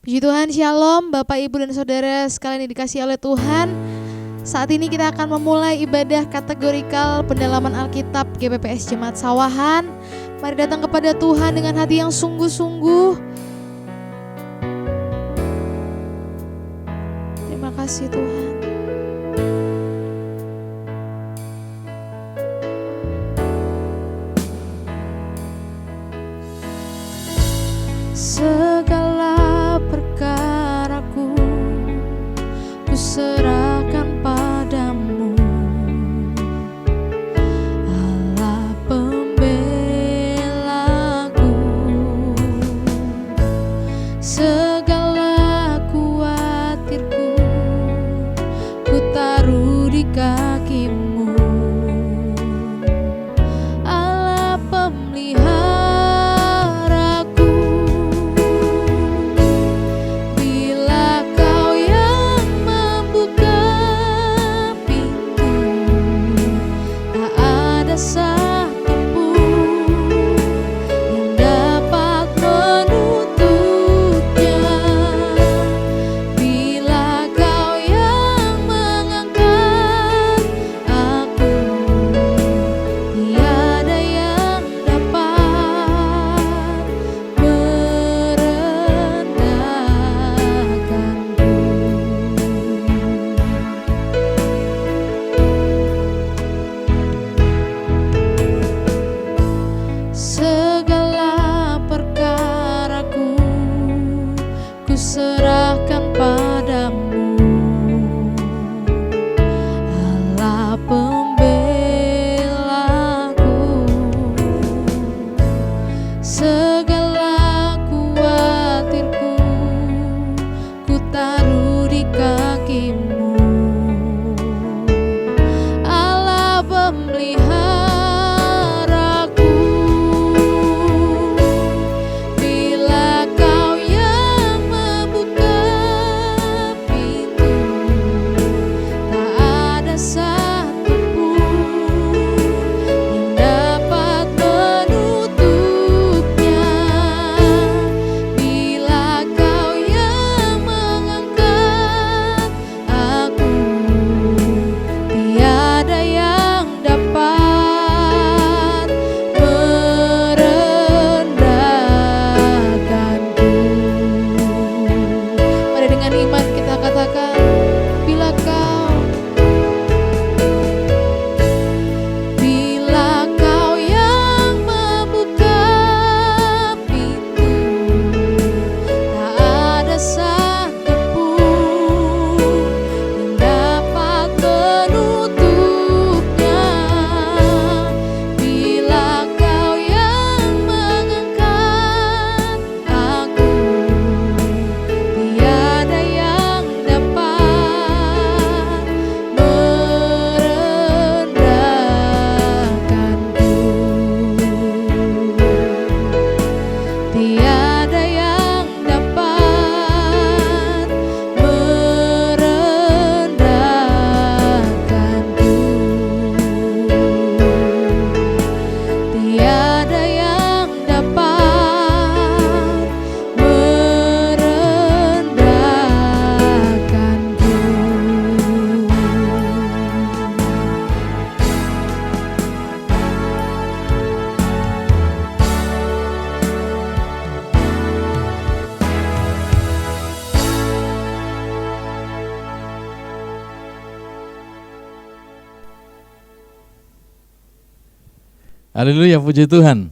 Puji Tuhan, Shalom Bapak Ibu dan Saudara sekalian yang dikasihi oleh Tuhan. Saat ini kita akan memulai ibadah kategorikal pendalaman Alkitab GPPS Jemaat Sawahan. Mari datang kepada Tuhan dengan hati yang sungguh-sungguh. Terima kasih Tuhan. Segala perkaraku ku serahkan padamu, Allah pembelaku. Segala kuatirku ku taruh di kakimu, Allah pemelihara. Serahkan padamu, Allah pembelaku. Segala kuatirku ku taruh di kakimu, Allah pemelihara. Haleluya, puji Tuhan.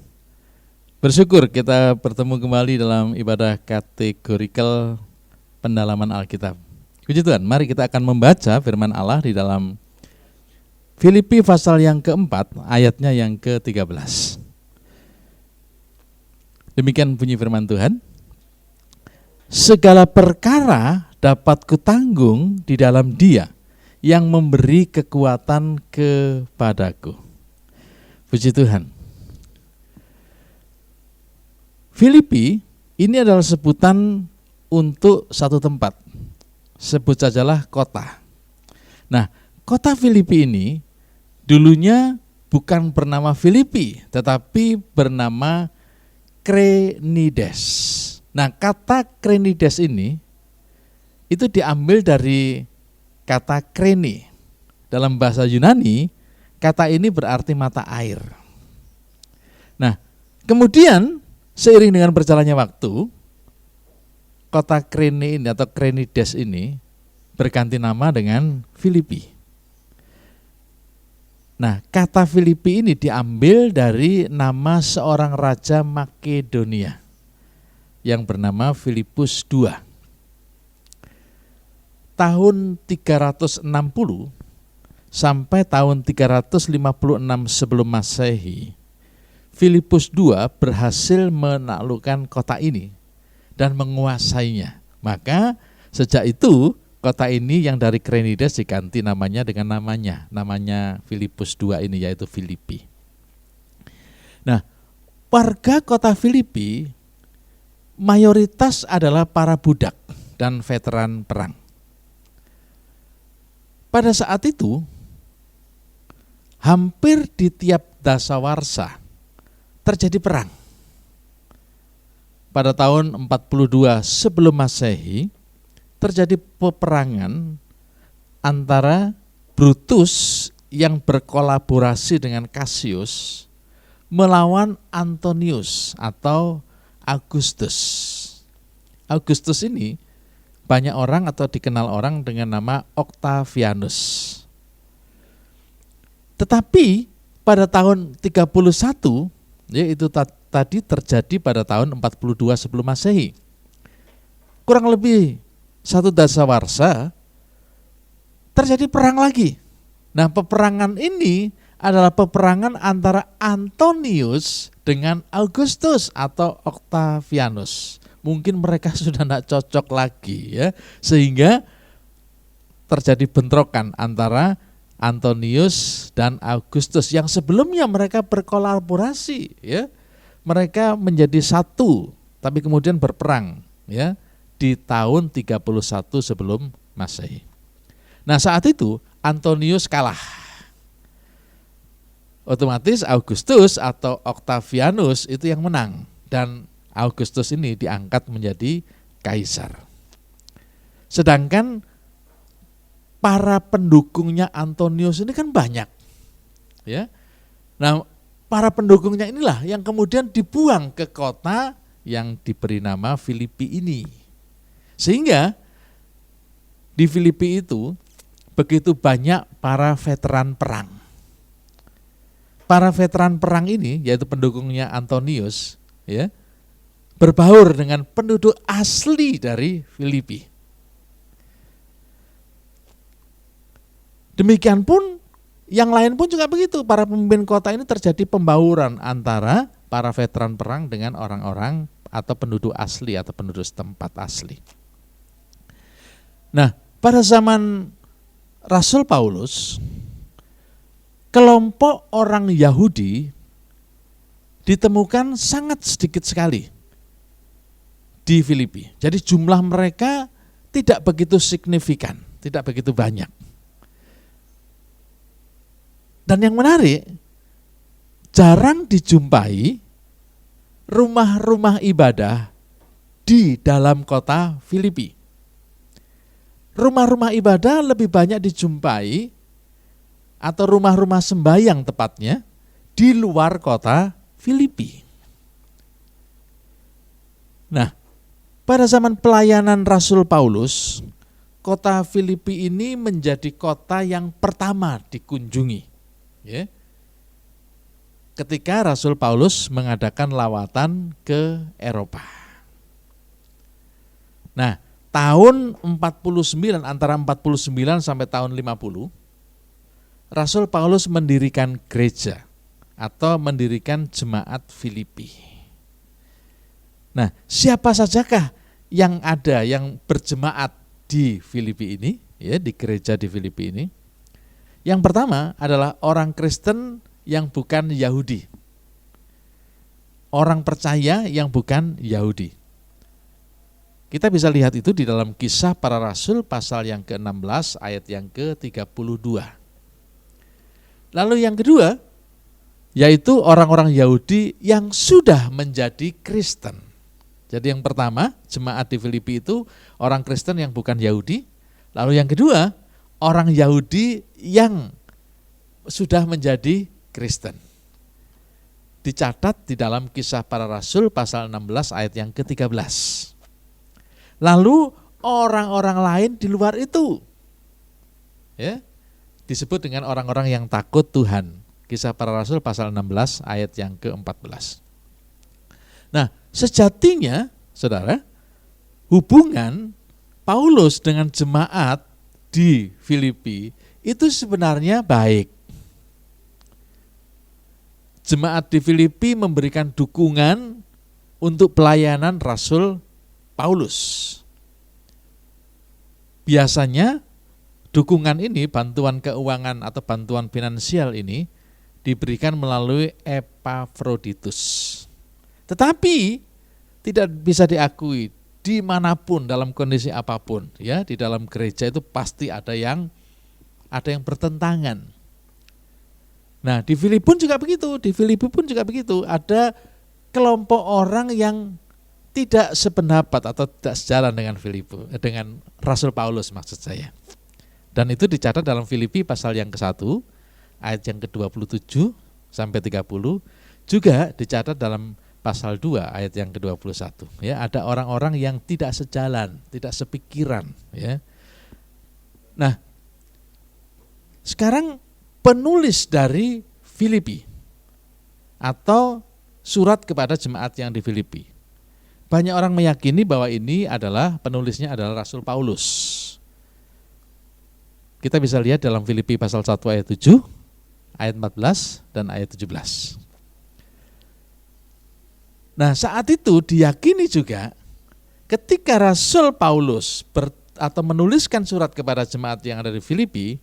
Bersyukur kita bertemu kembali dalam ibadah kategorikal pendalaman Alkitab. Puji Tuhan, mari kita akan membaca firman Allah di dalam Filipi pasal yang keempat, ayatnya yang ke-13. Demikian bunyi firman Tuhan. Segala perkara dapat kutanggung di dalam Dia yang memberi kekuatan kepadaku. Puji Tuhan. Filipi ini adalah sebutan untuk satu tempat. Sebut sajalah kota. Nah, kota Filipi ini dulunya bukan bernama Filipi, tetapi bernama Krenides. Nah, kata krenides ini itu diambil dari kata kreni. Dalam bahasa Yunani, kata ini berarti mata air. Nah, kemudian seiring dengan berjalannya waktu, kota Kreni ini atau Krenides ini berganti nama dengan Filipi. Nah, kata Filipi ini diambil dari nama seorang raja Makedonia yang bernama Filipus II. Tahun 360 sampai tahun 356 sebelum Masehi, Filipus II berhasil menaklukkan kota ini dan menguasainya. Maka sejak itu kota ini yang dari Krenides diganti namanya dengan namanya Filipus II ini, yaitu Filipi. Nah, warga kota Filipi mayoritas adalah para budak dan veteran perang. Pada saat itu, hampir di tiap dasawarsa terjadi perang. Pada tahun 42 sebelum Masehi, terjadi peperangan antara Brutus yang berkolaborasi dengan Cassius melawan Antonius atau Augustus. Augustus ini banyak orang atau dikenal orang dengan nama Octavianus. Tetapi pada tahun 31, yaitu tadi terjadi pada tahun 42 sebelum Masehi, kurang lebih satu dasawarsa terjadi perang lagi. Nah, peperangan ini adalah peperangan antara Antonius dengan Augustus atau Octavianus. Mungkin mereka sudah tidak cocok lagi ya, sehingga terjadi bentrokan antara Antonius dan Augustus yang sebelumnya mereka berkolaborasi ya. Mereka menjadi satu, tapi kemudian berperang ya di tahun 31 sebelum Masehi. Nah, saat itu Antonius kalah. Otomatis Augustus atau Octavianus itu yang menang dan Augustus ini diangkat menjadi kaisar. Sedangkan para pendukungnya Antonius ini kan banyak. Ya. Nah, para pendukungnya inilah yang kemudian dibuang ke kota yang diberi nama Filipi ini. Sehingga di Filipi itu begitu banyak para veteran perang. Para veteran perang ini, yaitu pendukungnya Antonius, ya, berbaur dengan penduduk asli dari Filipi. Demikian pun yang lain pun juga begitu. Para pemimpin kota ini terjadi pembauran antara para veteran perang dengan orang-orang atau penduduk asli atau penduduk setempat asli. Nah, pada zaman Rasul Paulus, kelompok orang Yahudi ditemukan sangat sedikit sekali di Filipi. Jadi jumlah mereka tidak begitu signifikan, tidak begitu banyak. Dan yang menarik, jarang dijumpai rumah-rumah ibadah di dalam kota Filipi. Rumah-rumah ibadah lebih banyak dijumpai atau rumah-rumah sembahyang tepatnya di luar kota Filipi. Nah, pada zaman pelayanan Rasul Paulus, kota Filipi ini menjadi kota yang pertama dikunjungi. Ya. Ketika Rasul Paulus mengadakan lawatan ke Eropa. Nah, tahun 49, antara 49 sampai tahun 50, Rasul Paulus mendirikan gereja atau mendirikan jemaat Filipi. Nah, siapa sajakah yang ada yang berjemaat di Filipi ini, ya, di gereja di Filipi ini? Yang pertama adalah orang Kristen yang bukan Yahudi. Orang percaya yang bukan Yahudi. Kita bisa lihat itu di dalam Kisah Para Rasul pasal yang ke-16 ayat yang ke-32. Lalu yang kedua, yaitu orang-orang Yahudi yang sudah menjadi Kristen. Jadi yang pertama, jemaat di Filipi itu orang Kristen yang bukan Yahudi. Lalu yang kedua, orang Yahudi yang sudah menjadi Kristen. Dicatat di dalam Kisah Para Rasul pasal 16 ayat yang ke-13. Lalu orang-orang lain di luar itu, ya, disebut dengan orang-orang yang takut Tuhan. Kisah Para Rasul pasal 16 ayat yang ke-14. Nah, sejatinya, saudara, hubungan Paulus dengan jemaat di Filipi itu sebenarnya baik. Jemaat di Filipi memberikan dukungan untuk pelayanan Rasul Paulus. Biasanya dukungan ini, bantuan keuangan atau bantuan finansial ini diberikan melalui Epafroditus. Tetapi tidak bisa diakui dimanapun dalam kondisi apapun, ya, di dalam gereja itu pasti ada yang bertentangan. Nah, di Filipi pun juga begitu. Ada kelompok orang yang tidak sependapat atau tidak sejalan dengan Rasul Paulus maksud saya. Dan itu dicatat dalam Filipi pasal yang ke-1 ayat yang ke-27 sampai 30, juga dicatat dalam pasal 2 ayat yang ke-21. Ya, ada orang-orang yang tidak sejalan, tidak sepikiran, ya. Nah, sekarang penulis dari Filipi atau surat kepada jemaat yang di Filipi, banyak orang meyakini bahwa ini adalah penulisnya adalah Rasul Paulus. Kita bisa lihat dalam Filipi pasal 1 ayat 7, ayat 14 dan ayat 17. Nah, saat itu diyakini juga ketika Rasul Paulus menuliskan surat kepada jemaat yang ada di Filipi,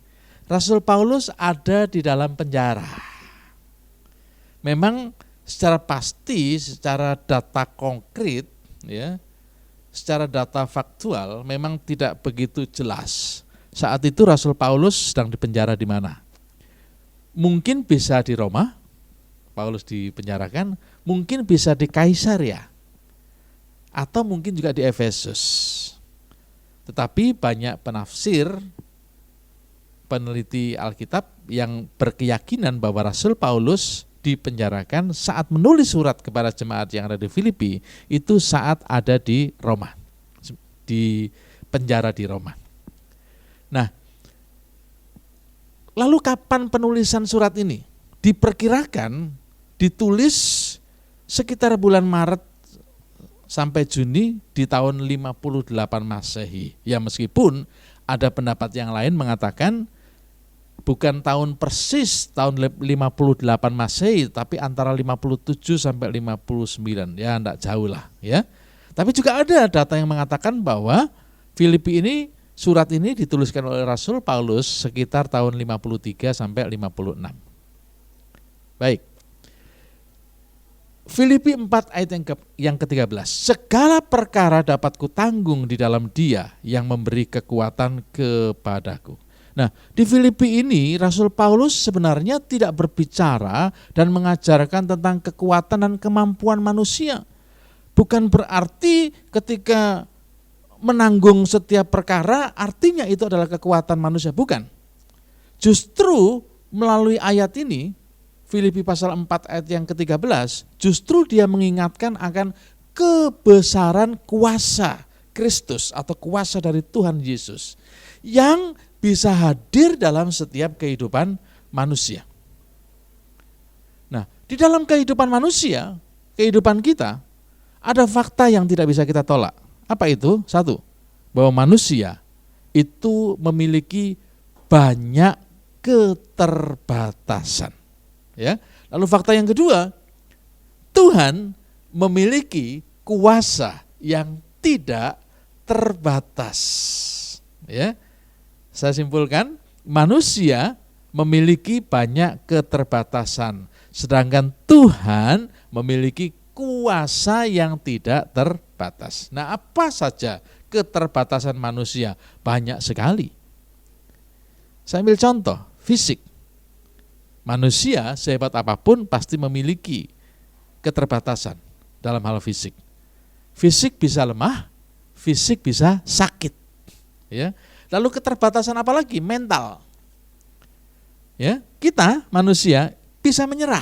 Rasul Paulus ada di dalam penjara. Memang secara pasti, secara data konkret, ya, secara data faktual memang tidak begitu jelas. Saat itu Rasul Paulus sedang dipenjara di mana? Mungkin bisa di Roma, Paulus dipenjarakan, mungkin bisa di Kaisaria, atau mungkin juga di Efesus. Tetapi banyak penafsir, peneliti Alkitab yang berkeyakinan bahwa Rasul Paulus dipenjarakan saat menulis surat kepada jemaat yang ada di Filipi, itu saat ada di Roma, di penjara di Roma. Nah, lalu kapan penulisan surat ini? Diperkirakan ditulis sekitar bulan Maret sampai Juni di tahun 58 Masehi. Ya, meskipun ada pendapat yang lain mengatakan bukan tahun persis tahun 58 Masehi, tapi antara 57 sampai 59. Ya, enggak jauh lah, ya. Tapi juga ada data yang mengatakan bahwa Filipi ini, surat ini dituliskan oleh Rasul Paulus sekitar tahun 53 sampai 56. Baik. Filipi 4 ayat yang ke-13. Segala perkara dapat kutanggung di dalam Dia yang memberi kekuatan kepadaku. Nah, di Filipi ini Rasul Paulus sebenarnya tidak berbicara dan mengajarkan tentang kekuatan dan kemampuan manusia. Bukan berarti ketika menanggung setiap perkara artinya itu adalah kekuatan manusia, bukan. Justru melalui ayat ini, Filipi pasal 4 ayat yang ke-13, justru dia mengingatkan akan kebesaran kuasa Kristus atau kuasa dari Tuhan Yesus yang bisa hadir dalam setiap kehidupan manusia. Nah, di dalam kehidupan manusia, kehidupan kita, ada fakta yang tidak bisa kita tolak. Apa itu? Satu, bahwa manusia itu memiliki banyak keterbatasan. Ya. Lalu fakta yang kedua, Tuhan memiliki kuasa yang tidak terbatas. Ya. Saya simpulkan, manusia memiliki banyak keterbatasan, sedangkan Tuhan memiliki kuasa yang tidak terbatas. Nah, apa saja keterbatasan manusia? Banyak sekali. Saya ambil contoh, fisik. Manusia sehebat apapun pasti memiliki keterbatasan dalam hal fisik. Fisik bisa lemah, fisik bisa sakit. Ya. Lalu keterbatasan apa lagi? Mental. Ya, kita manusia bisa menyerah,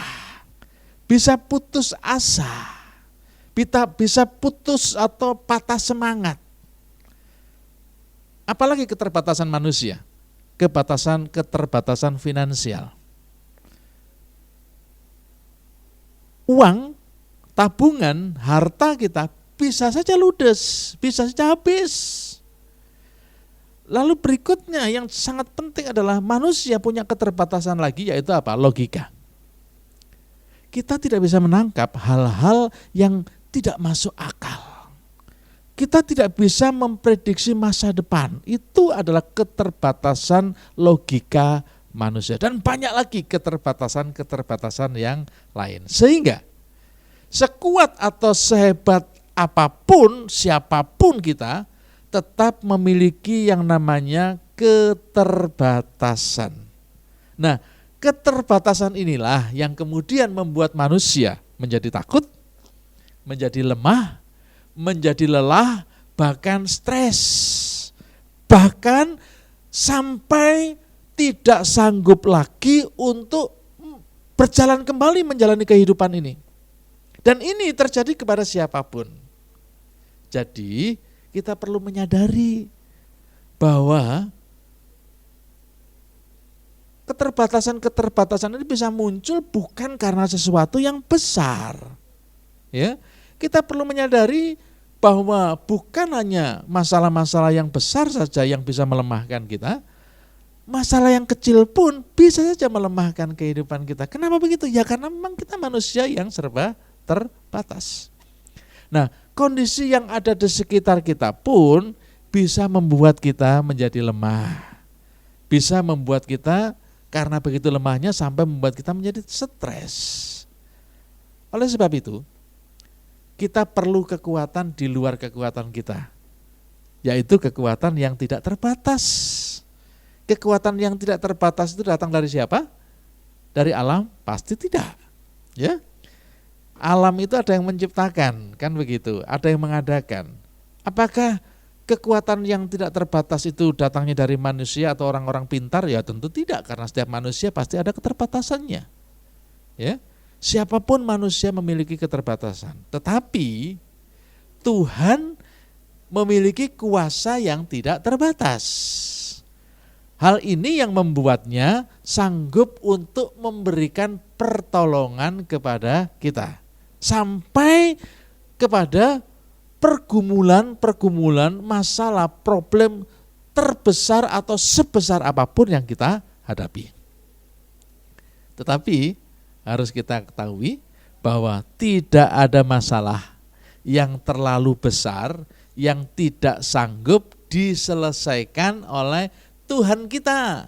bisa putus asa, bisa putus atau patah semangat. Apalagi keterbatasan manusia, keterbatasan finansial. Uang, tabungan, harta kita bisa saja ludes, bisa saja habis. Lalu berikutnya yang sangat penting adalah manusia punya keterbatasan lagi, yaitu apa? Logika. Kita tidak bisa menangkap hal-hal yang tidak masuk akal. Kita tidak bisa memprediksi masa depan. Itu adalah keterbatasan logika manusia. Dan banyak lagi keterbatasan-keterbatasan yang lain. Sehingga sekuat atau sehebat apapun, siapapun kita, tetap memiliki yang namanya keterbatasan. Nah, keterbatasan inilah yang kemudian membuat manusia menjadi takut, menjadi lemah, menjadi lelah, bahkan stres. Bahkan sampai tidak sanggup lagi untuk berjalan kembali menjalani kehidupan ini. Dan ini terjadi kepada siapapun. Jadi kita perlu menyadari bahwa keterbatasan-keterbatasan ini bisa muncul bukan karena sesuatu yang besar. Ya, kita perlu menyadari bahwa bukan hanya masalah-masalah yang besar saja yang bisa melemahkan kita, masalah yang kecil pun bisa saja melemahkan kehidupan kita. Kenapa begitu? Ya karena memang kita manusia yang serba terbatas. Nah, kondisi yang ada di sekitar kita pun bisa membuat kita menjadi lemah. Bisa membuat kita karena begitu lemahnya sampai membuat kita menjadi stres. Oleh sebab itu, kita perlu kekuatan di luar kekuatan kita, yaitu kekuatan yang tidak terbatas. Kekuatan yang tidak terbatas itu datang dari siapa? Dari alam? Pasti tidak. Ya. Alam itu ada yang menciptakan, kan begitu, ada yang mengadakan. Apakah kekuatan yang tidak terbatas itu datangnya dari manusia atau orang-orang pintar? Ya tentu tidak, karena setiap manusia pasti ada keterbatasannya. Ya, siapapun manusia memiliki keterbatasan, tetapi Tuhan memiliki kuasa yang tidak terbatas. Hal ini yang membuatnya sanggup untuk memberikan pertolongan kepada kita. Sampai kepada pergumulan masalah, problem terbesar atau sebesar apapun yang kita hadapi. Tetapi harus kita ketahui bahwa tidak ada masalah yang terlalu besar yang tidak sanggup diselesaikan oleh Tuhan kita.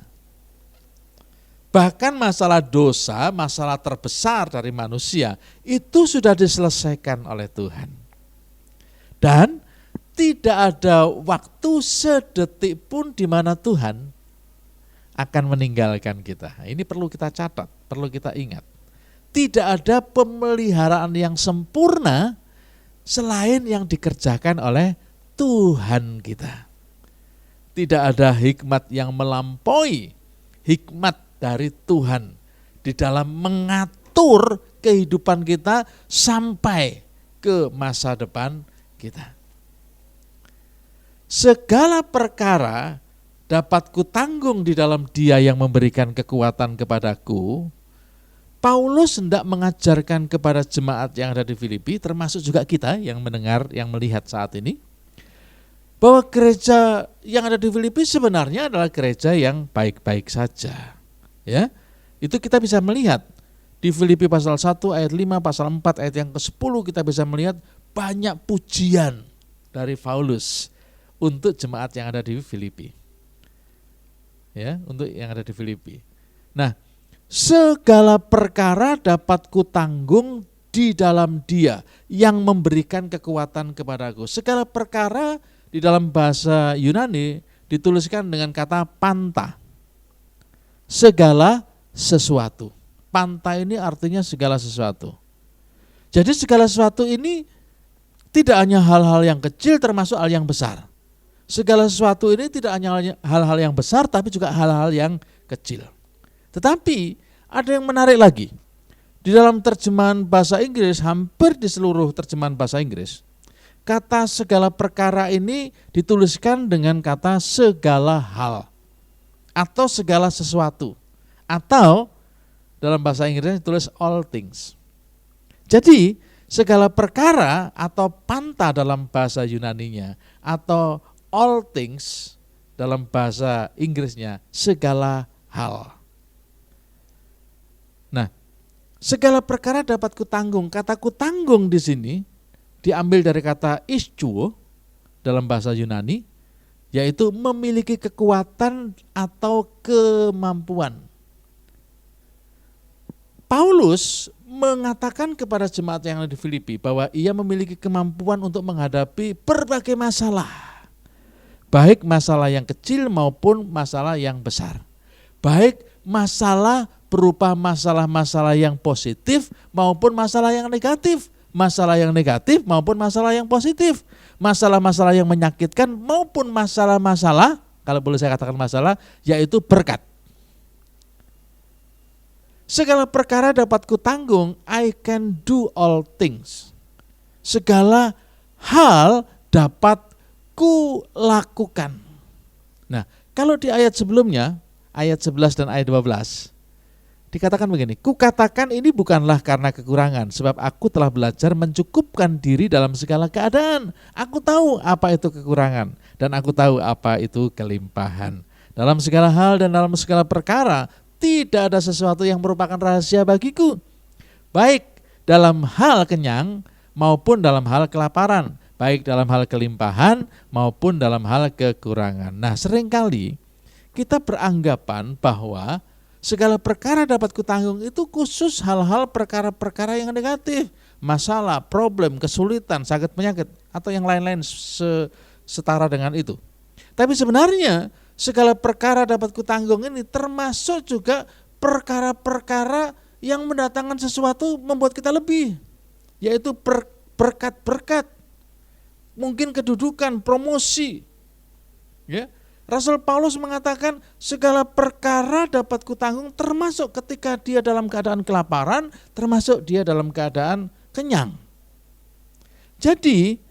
Bahkan masalah dosa, masalah terbesar dari manusia, itu sudah diselesaikan oleh Tuhan. Dan tidak ada waktu sedetik pun di mana Tuhan akan meninggalkan kita. Ini perlu kita catat, perlu kita ingat. Tidak ada pemeliharaan yang sempurna selain yang dikerjakan oleh Tuhan kita. Tidak ada hikmat yang melampaui hikmat dari Tuhan di dalam mengatur kehidupan kita sampai ke masa depan kita. Segala perkara dapat kutanggung di dalam Dia yang memberikan kekuatan kepadaku. Paulus hendak mengajarkan kepada jemaat yang ada di Filipi, termasuk juga kita yang mendengar, yang melihat saat ini, bahwa gereja yang ada di Filipi sebenarnya adalah gereja yang baik-baik saja. Ya, itu kita bisa melihat di Filipi pasal 1 ayat 5, pasal 4 ayat yang ke-10 kita bisa melihat banyak pujian dari Paulus untuk jemaat yang ada di Filipi. Ya, untuk yang ada di Filipi. Nah, segala perkara dapat kutanggung di dalam Dia yang memberikan kekuatan kepadaku. Segala perkara di dalam bahasa Yunani dituliskan dengan kata panta. Segala sesuatu. Panta ini artinya segala sesuatu. Jadi segala sesuatu ini tidak hanya hal-hal yang kecil termasuk hal yang besar. Segala sesuatu ini tidak hanya hal-hal yang besar tapi juga hal-hal yang kecil. Tetapi ada yang menarik lagi. Di dalam terjemahan bahasa Inggris, hampir di seluruh terjemahan bahasa Inggris, kata segala perkara ini dituliskan dengan kata segala hal atau segala sesuatu. Atau dalam bahasa Inggrisnya ditulis all things. Jadi segala perkara atau panta dalam bahasa Yunaninya atau all things dalam bahasa Inggrisnya segala hal. Nah, segala perkara dapat kutanggung. Kata kutanggung di sini diambil dari kata ischuo dalam bahasa Yunani, yaitu memiliki kekuatan atau kemampuan. Paulus mengatakan kepada jemaat yang ada di Filipi bahwa ia memiliki kemampuan untuk menghadapi berbagai masalah. Baik masalah yang kecil maupun masalah yang besar. Baik masalah berupa masalah-masalah yang positif maupun masalah yang negatif. Masalah yang negatif maupun masalah yang positif. Masalah-masalah yang menyakitkan maupun masalah-masalah, kalau boleh saya katakan masalah, yaitu berkat. Segala perkara dapat kutanggung, I can do all things. Segala hal dapat kulakukan. Nah, kalau di ayat sebelumnya, ayat 11 dan ayat 12, dikatakan begini, kukatakan ini bukanlah karena kekurangan, sebab aku telah belajar mencukupkan diri dalam segala keadaan. Aku tahu apa itu kekurangan, dan aku tahu apa itu kelimpahan. Dalam segala hal dan dalam segala perkara, tidak ada sesuatu yang merupakan rahasia bagiku, baik dalam hal kenyang maupun dalam hal kelaparan, baik dalam hal kelimpahan maupun dalam hal kekurangan. Nah, seringkali kita beranggapan bahwa segala perkara dapat kutanggung itu khusus hal-hal perkara-perkara yang negatif, masalah, problem, kesulitan, sakit penyakit, atau yang lain-lain setara dengan itu. Tapi sebenarnya segala perkara dapat kutanggung ini termasuk juga perkara-perkara yang mendatangkan sesuatu membuat kita lebih, yaitu berkat-berkat, mungkin kedudukan, promosi. Ya, Rasul Paulus mengatakan segala perkara dapat kutanggung termasuk ketika dia dalam keadaan kelaparan, termasuk dia dalam keadaan kenyang. Jadi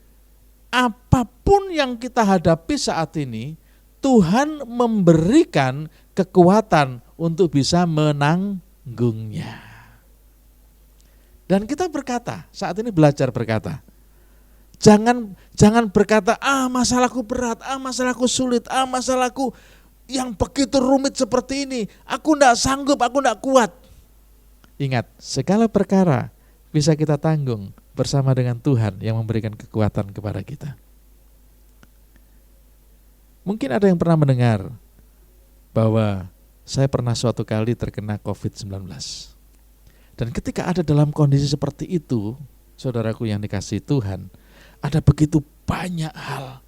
apapun yang kita hadapi saat ini, Tuhan memberikan kekuatan untuk bisa menanggungnya. Dan kita berkata, saat ini belajar berkata, Jangan berkata, masalahku berat, masalahku sulit, masalahku yang begitu rumit seperti ini, aku tidak sanggup, aku tidak kuat. Ingat, segala perkara bisa kita tanggung bersama dengan Tuhan yang memberikan kekuatan kepada kita. Mungkin ada yang pernah mendengar bahwa saya pernah suatu kali terkena COVID-19. Dan ketika ada dalam kondisi seperti itu, saudaraku yang dikasihi Tuhan, ada begitu banyak hal.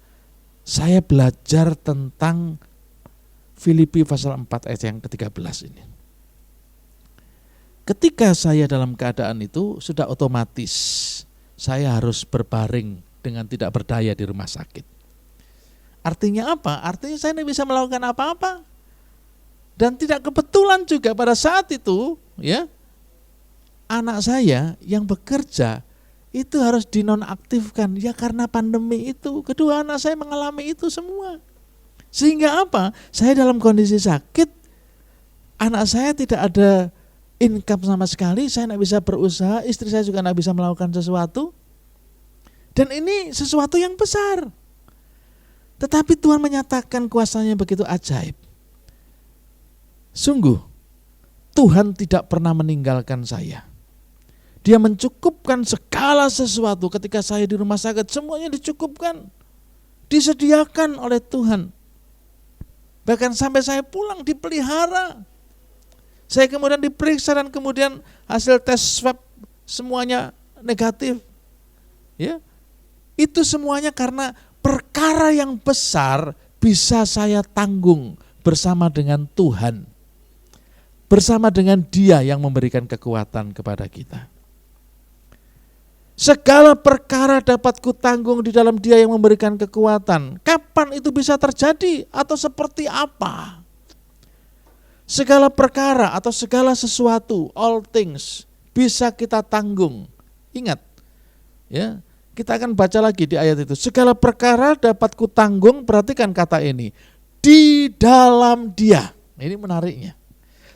Saya belajar tentang Filipi pasal 4 ayat yang ke-13 ini. Ketika saya dalam keadaan itu, sudah otomatis saya harus berbaring dengan tidak berdaya di rumah sakit. Artinya apa? Artinya saya tidak bisa melakukan apa-apa. Dan tidak kebetulan juga pada saat itu, ya, anak saya yang bekerja itu harus dinonaktifkan, ya karena pandemi itu. Kedua anak saya mengalami itu semua. Sehingga apa? Saya dalam kondisi sakit, anak saya tidak ada income sama sekali, saya tidak bisa berusaha, istri saya juga tidak bisa melakukan sesuatu. Dan ini sesuatu yang besar. Tetapi Tuhan menyatakan kuasanya begitu ajaib. Sungguh, Tuhan tidak pernah meninggalkan saya. Dia mencukupkan segala sesuatu. Ketika saya di rumah sakit, semuanya dicukupkan, disediakan oleh Tuhan. Bahkan sampai saya pulang dipelihara. Saya kemudian diperiksa dan kemudian hasil tes swab semuanya negatif. Ya, itu semuanya karena perkara yang besar bisa saya tanggung bersama dengan Tuhan. Bersama dengan Dia yang memberikan kekuatan kepada kita. Segala perkara dapat kutanggung di dalam Dia yang memberikan kekuatan. Kapan itu bisa terjadi atau seperti apa? Segala perkara atau segala sesuatu, all things, bisa kita tanggung. Ingat, ya, kita akan baca lagi di ayat itu. Segala perkara dapat kutanggung, perhatikan kata ini, di dalam Dia. Ini menariknya.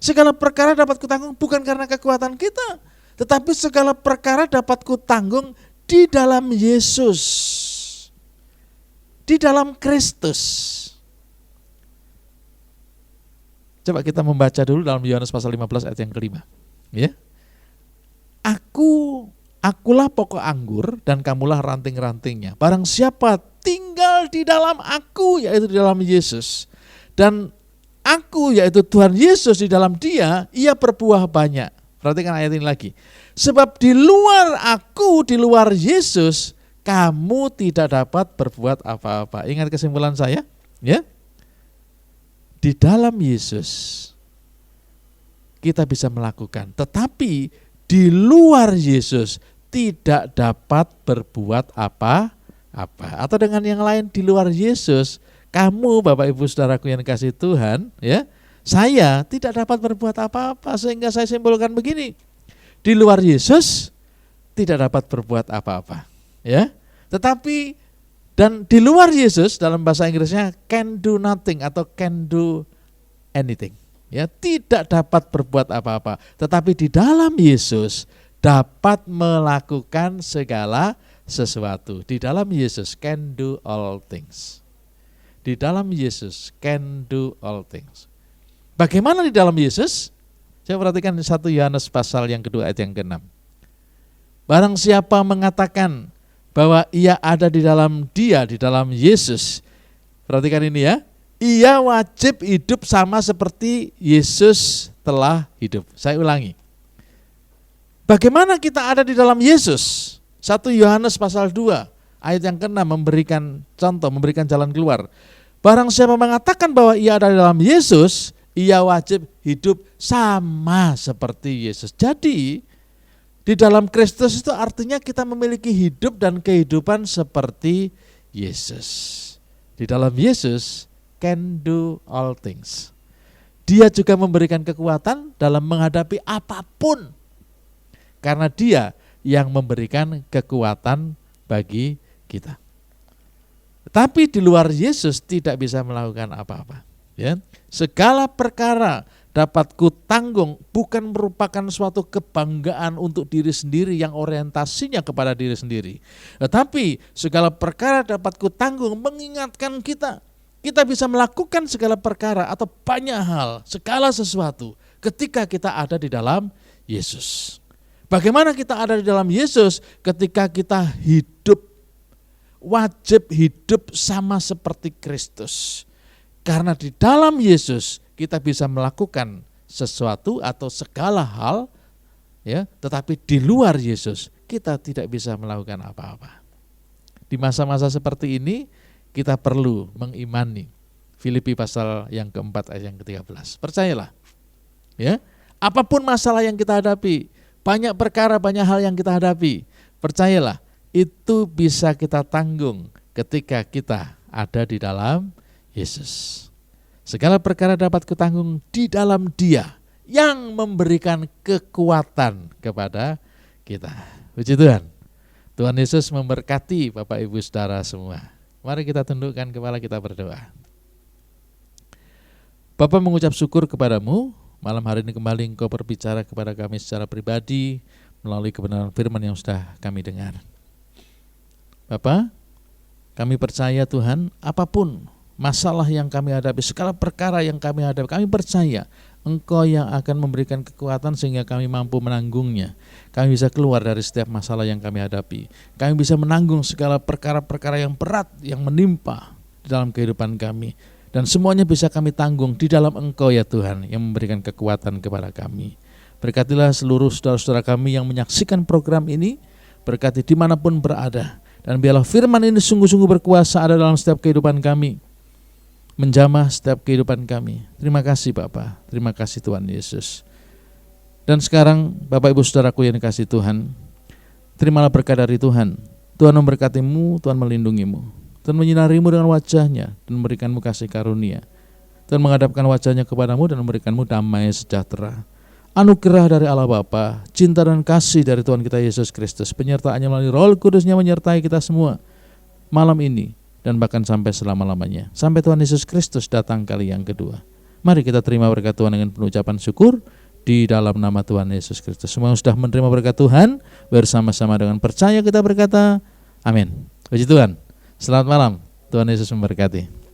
Segala perkara dapat kutanggung bukan karena kekuatan kita, tetapi segala perkara dapat kutanggung di dalam Yesus, di dalam Kristus. Coba kita membaca dulu dalam Yohanes pasal 15 ayat yang kelima. Ya. Akulah pokok anggur dan kamulah ranting-rantingnya. Barang siapa tinggal di dalam aku, yaitu di dalam Yesus, dan aku, yaitu Tuhan Yesus, di dalam Dia, ia berbuah banyak. Perhatikan ayat ini lagi. Sebab di luar aku, di luar Yesus, kamu tidak dapat berbuat apa-apa. Ingat kesimpulan saya, ya? Di dalam Yesus kita bisa melakukan, tetapi di luar Yesus tidak dapat berbuat apa-apa. Atau dengan yang lain, di luar Yesus, kamu Bapak Ibu Saudaraku yang dikasihi Tuhan, ya, saya tidak dapat berbuat apa-apa, sehingga saya simpulkan begini, di luar Yesus tidak dapat berbuat apa-apa, ya. Tetapi dan di luar Yesus dalam bahasa Inggrisnya can do nothing atau can do anything, ya, tidak dapat berbuat apa-apa. Tetapi di dalam Yesus dapat melakukan segala sesuatu. Di dalam Yesus can do all things. Di dalam Yesus can do all things. Bagaimana di dalam Yesus? Saya perhatikan 1 Yohanes pasal yang kedua ayat yang ke-6. Barang siapa mengatakan bahwa ia ada di dalam Dia, di dalam Yesus, perhatikan ini ya, ia wajib hidup sama seperti Yesus telah hidup. Saya ulangi. Bagaimana kita ada di dalam Yesus? 1 Yohanes pasal 2 ayat yang ke-6 memberikan contoh, memberikan jalan keluar. Barang siapa mengatakan bahwa ia ada di dalam Yesus, ia wajib hidup sama seperti Yesus. Jadi di dalam Kristus itu artinya kita memiliki hidup dan kehidupan seperti Yesus. Di dalam Yesus can do all things. Dia juga memberikan kekuatan dalam menghadapi apapun. Karena Dia yang memberikan kekuatan bagi kita. Tapi di luar Yesus tidak bisa melakukan apa-apa. Ya, segala perkara dapat kutanggung bukan merupakan suatu kebanggaan untuk diri sendiri yang orientasinya kepada diri sendiri. Tetapi segala perkara dapat kutanggung mengingatkan kita bisa melakukan segala perkara atau banyak hal, segala sesuatu ketika kita ada di dalam Yesus. Bagaimana kita ada di dalam Yesus? Ketika kita hidup, wajib hidup sama seperti Kristus. Karena di dalam Yesus kita bisa melakukan sesuatu atau segala hal, ya, tetapi di luar Yesus kita tidak bisa melakukan apa-apa. Di masa-masa seperti ini kita perlu mengimani Filipi pasal yang keempat ayat yang ke-13. Percayalah, ya, apapun masalah yang kita hadapi, banyak perkara, banyak hal yang kita hadapi, percayalah itu bisa kita tanggung ketika kita ada di dalam Yesus. Segala perkara dapat kutanggung di dalam Dia yang memberikan kekuatan kepada kita. Puji Tuhan. Tuhan Yesus memberkati Bapak Ibu Saudara semua. Mari kita tundukkan kepala, kita berdoa. Bapa, mengucap syukur kepadamu, malam hari ini kembali Engkau berbicara kepada kami secara pribadi melalui kebenaran firman yang sudah kami dengar. Bapa, kami percaya Tuhan, apapun masalah yang kami hadapi, segala perkara yang kami hadapi, kami percaya Engkau yang akan memberikan kekuatan sehingga kami mampu menanggungnya. Kami bisa keluar dari setiap masalah yang kami hadapi. Kami bisa menanggung segala perkara-perkara yang berat yang menimpa di dalam kehidupan kami. Dan semuanya bisa kami tanggung di dalam Engkau ya Tuhan yang memberikan kekuatan kepada kami. Berkatilah seluruh saudara-saudara kami yang menyaksikan program ini, berkati dimanapun berada. Dan biarlah firman ini sungguh-sungguh berkuasa ada dalam setiap kehidupan kami, menjamah setiap kehidupan kami. Terima kasih Bapa, terima kasih Tuhan Yesus. Dan sekarang Bapak Ibu Saudaraku yang dikasihi Tuhan, Terimalah berkat dari Tuhan. Tuhan memberkatimu, Tuhan melindungimu. Tuhan menyinarimu dengan wajahnya dan memberikanmu kasih karunia. Tuhan menghadapkan wajahnya kepadamu dan memberikanmu damai sejahtera. Anugerah dari Allah Bapa, cinta dan kasih dari Tuhan kita Yesus Kristus, penyertaannya melalui Roh Kudusnya menyertai kita semua malam ini dan bahkan sampai selama-lamanya. Sampai Tuhan Yesus Kristus datang kali yang kedua. Mari kita terima berkat Tuhan dengan penuh ucapan syukur di dalam nama Tuhan Yesus Kristus. Semua yang sudah menerima berkat Tuhan, bersama-sama dengan percaya kita berkata, amin. Puji Tuhan. Selamat malam. Tuhan Yesus memberkati.